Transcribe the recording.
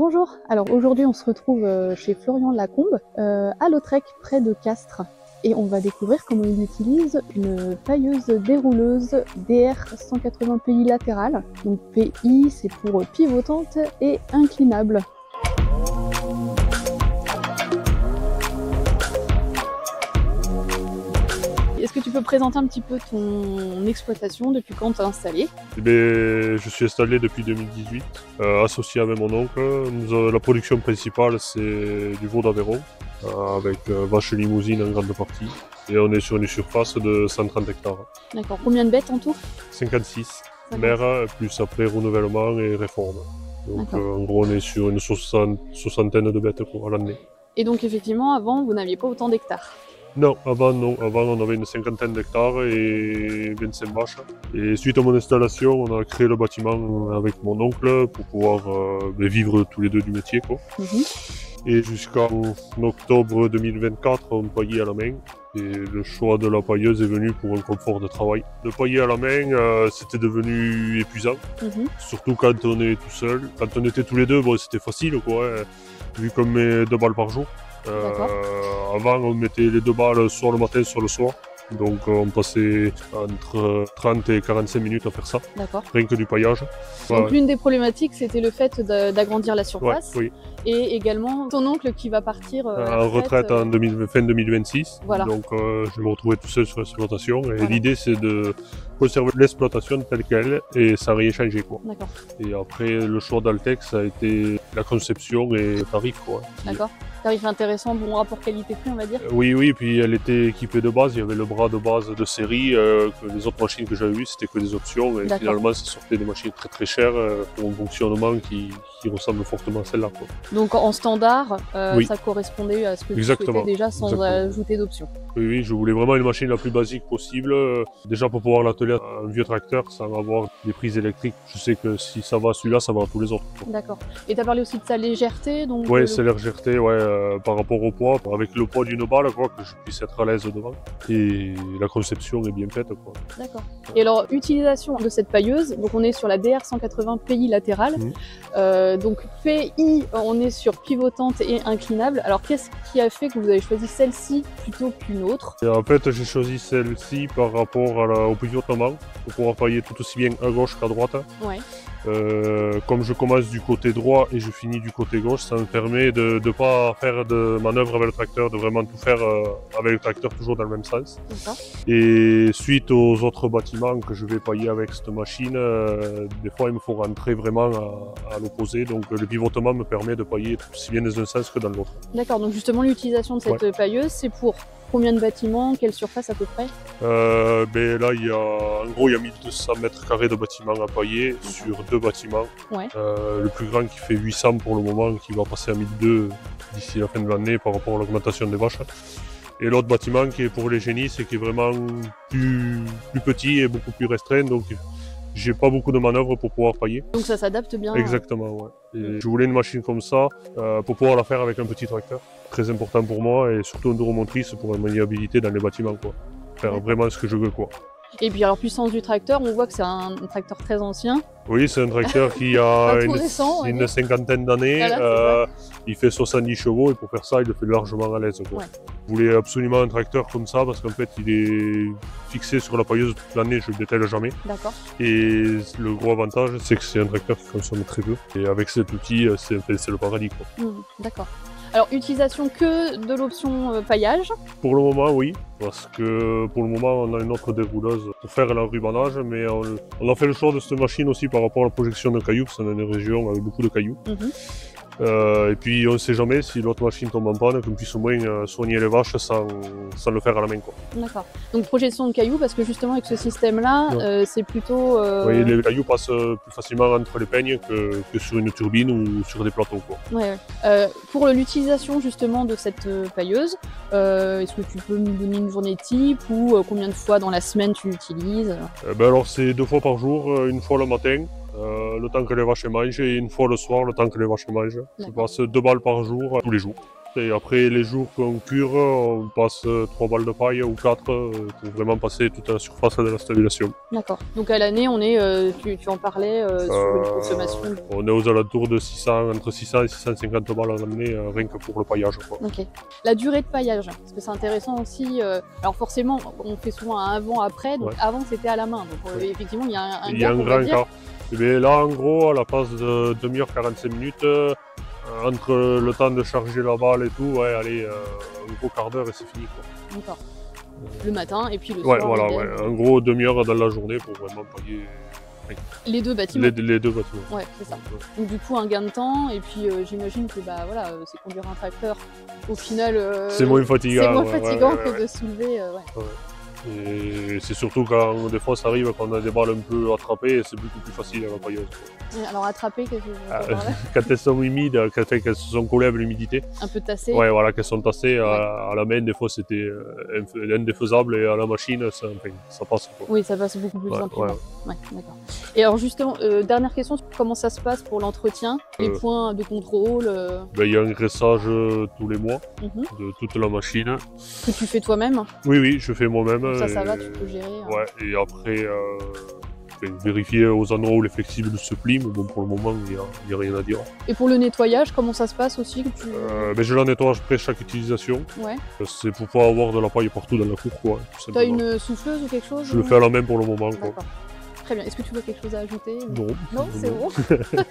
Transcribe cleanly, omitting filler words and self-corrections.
Bonjour, alors aujourd'hui on se retrouve chez Florian Lacombe, à Lautrec, près de Castres. Et on va découvrir comment il utilise une pailleuse dérouleuse DR180 PI latérale. Donc PI c'est pour pivotante et inclinable. Est-ce que tu peux présenter un petit peu ton exploitation, depuis quand tu as installé? Je suis installé depuis 2018, associé avec mon oncle. La production principale c'est du veau d'Aveyron, avec vaches limousines en grande partie. Et on est sur une surface de 130 hectares. D'accord, combien de bêtes en tout? 56, mères, plus après renouvellement et réforme. Donc en gros on est sur une soixantaine de bêtes à l'année. Et donc effectivement avant vous n'aviez pas autant d'hectares? Non, avant on avait une cinquantaine d'hectares et 25 vaches. Et suite à mon installation, on a créé le bâtiment avec mon oncle pour pouvoir vivre tous les deux du métier, quoi. Et jusqu'en octobre 2024, on paillait à la main. Et le choix de la pailleuse est venu pour un confort de travail. De pailler à la main, c'était devenu épuisant, surtout quand on est tout seul. Quand on était tous les deux, bon, c'était facile, quoi, hein, vu qu'on met 2 balles par jour. Avant, on mettait les 2 balles soit le matin, soit le soir. Donc on passait entre 30 et 45 minutes à faire ça, rien que du paillage. Donc l'une des problématiques, c'était le fait d'agrandir la surface, et également ton oncle qui va partir en retraite en fin 2026. Voilà. Donc je vais me retrouver tout seul sur l'exploitation. Et l'idée, c'est de conserver l'exploitation telle qu'elle et sans rien changer, quoi. Et après, le choix d'Altex, ça a été la conception et le tarif, quoi. D'accord. Tarif intéressant, bon rapport qualité-prix, on va dire. Oui, puis elle était équipée de base, il y avait le bras de base de série, que les autres machines que j'avais vues, c'était que des options, et finalement ça sortait des machines très très chères pour un fonctionnement qui ressemble fortement à celle-là, quoi. Donc en standard, ça correspondait à ce que tu souhaitais déjà sans ajouter d'options. Oui, je voulais vraiment une machine la plus basique possible, déjà pour pouvoir l'atteler à un vieux tracteur sans avoir des prises électriques. Je sais que si ça va à celui-là, ça va à tous les autres. D'accord. Et tu as parlé aussi de sa légèreté, donc... Oui, sa légèreté, par rapport au poids, avec le poids d'une balle, quoi, que je puisse être à l'aise devant. Et la conception est bien faite, quoi. D'accord. Et alors, utilisation de cette pailleuse, donc on est sur la DR180 PI latérale. Donc PI, on est sur pivotante et inclinable. Alors qu'est-ce qui a fait que vous avez choisi celle-ci plutôt qu'une autre? Et en fait, j'ai choisi celle-ci par rapport au pivotement, pour pouvoir pailler tout aussi bien à gauche qu'à droite. Comme je commence du côté droit et je finis du côté gauche, ça me permet de ne pas faire de manœuvre avec le tracteur, de vraiment tout faire avec le tracteur toujours dans le même sens. Et suite aux autres bâtiments que je vais pailler avec cette machine, des fois il me faut rentrer vraiment à l'opposé, donc le pivotement me permet de pailler aussi bien dans un sens que dans l'autre. D'accord, donc justement l'utilisation de cette pailleuse, c'est pour combien de bâtiments, quelle surface à peu près? Là, en gros, il y a 1200 mètres carrés de bâtiments à pailler sur 2 bâtiments. Le plus grand qui fait 800 pour le moment, qui va passer à 1200 d'ici la fin de l'année par rapport à l'augmentation des vaches. Et l'autre bâtiment qui est pour les génisses et qui est vraiment plus petit et beaucoup plus restreint. Donc j'ai pas beaucoup de manœuvres pour pouvoir pailler. Donc ça s'adapte bien. Exactement, ouais. Et je voulais une machine comme ça pour pouvoir la faire avec un petit tracteur. Très important pour moi, et surtout une remotrice pour la maniabilité dans les bâtiments, quoi. Faire vraiment ce que je veux, quoi. Et puis alors puissance du tracteur, on voit que c'est un tracteur très ancien. Oui, c'est un tracteur qui a une cinquantaine d'années. Il fait 70 chevaux et pour faire ça, il le fait largement à l'aise, quoi. Je voulais absolument un tracteur comme ça parce qu'en fait, il est fixé sur la pailleuse toute l'année, je ne le détaille jamais. Et le gros avantage, c'est que c'est un tracteur qui consomme très peu. Et avec cet outil, c'est le paradis, quoi. D'accord. Alors, utilisation que de l'option paillage? Pour le moment, oui, parce que pour le moment, on a une autre dérouleuse pour faire l'enrubanage, mais on a fait le choix de cette machine aussi par rapport à la projection de cailloux, parce qu'on a une région avec beaucoup de cailloux. Et puis on ne sait jamais si l'autre machine tombe en panne, qu'on puisse au moins soigner les vaches sans le faire à la main, quoi. D'accord. Donc projection de cailloux, parce que justement avec ce système-là, c'est plutôt... Oui, les cailloux passent plus facilement entre les peignes que sur une turbine ou sur des plateaux, quoi. Pour l'utilisation justement de cette pailleuse, est-ce que tu peux me donner une journée type ou combien de fois dans la semaine tu l'utilises? Alors c'est 2 fois par jour, une fois le matin. Le temps que les vaches mangent, et une fois le soir, le temps que les vaches mangent. Je passe 2 balles par jour, tous les jours. Et après les jours qu'on cure, on passe 3 balles de paille ou 4 pour vraiment passer toute la surface de la stabulation. D'accord. Donc à l'année, on est, tu en parlais, sur une consommation. On est aux alentours de 600, entre 600 et 650 balles à l'année, rien que pour le paillage, quoi. Ok. La durée de paillage, parce que c'est intéressant aussi. Alors forcément, on fait souvent un avant-après. Donc Ouais. avant, c'était à la main. Donc effectivement, il y a un Il y a gap, un on va grand dire. écart. Mais là, en gros, à la place de demi-heure, 45 minutes, entre le temps de charger la balle et tout, ouais, allez, un gros quart d'heure et c'est fini, quoi. D'accord. Le matin et puis le Ouais, soir. voilà, idem. ouais. En gros, demi-heure dans la journée pour vraiment pailler Les deux bâtiments. les deux bâtiments. Ouais, c'est ça. Donc du coup, un gain de temps. Et puis j'imagine que bah voilà, c'est conduire un tracteur. Au final, C'est moins fatigant. c'est moins ouais, fatigant ouais, ouais, que de soulever. Ouais. Et c'est surtout quand des fois ça arrive qu'on a des balles un peu attrapées, c'est beaucoup plus facile à la pailleuse, quoi. Alors attraper, qu'est-ce que je veux dire par là Quand elles sont humides, quand elles se sont collées avec l'humidité, Un peu tassé. ouais, voilà, qu'elles sont tassées à la main, des fois c'était indéfaisable et à la machine, ça passe, quoi. Oui, ça passe beaucoup plus Ouais, simplement. ouais. Ouais, d'accord. Et alors justement, dernière question, comment ça se passe pour l'entretien, les points de contrôle Ben, il y a un graissage tous les mois mhm, de toute la machine. que tu fais toi-même. Oui, oui, je fais moi-même. Donc ça et- va, tu peux gérer. Ouais, et après, vérifier aux endroits où les flexibles se plient, mais bon, pour le moment, il n'y a rien à dire. Et pour le nettoyage, comment ça se passe aussi que tu... Ben, je la nettoie après chaque utilisation. Ouais. C'est pour pas avoir de la paille partout dans la cour, quoi. Tout T'as simplement. une souffleuse ou quelque chose Je le fais à la main pour le moment, quoi. D'accord. Très bien. Est-ce que tu vois quelque chose à ajouter Non. Non, c'est Non. bon.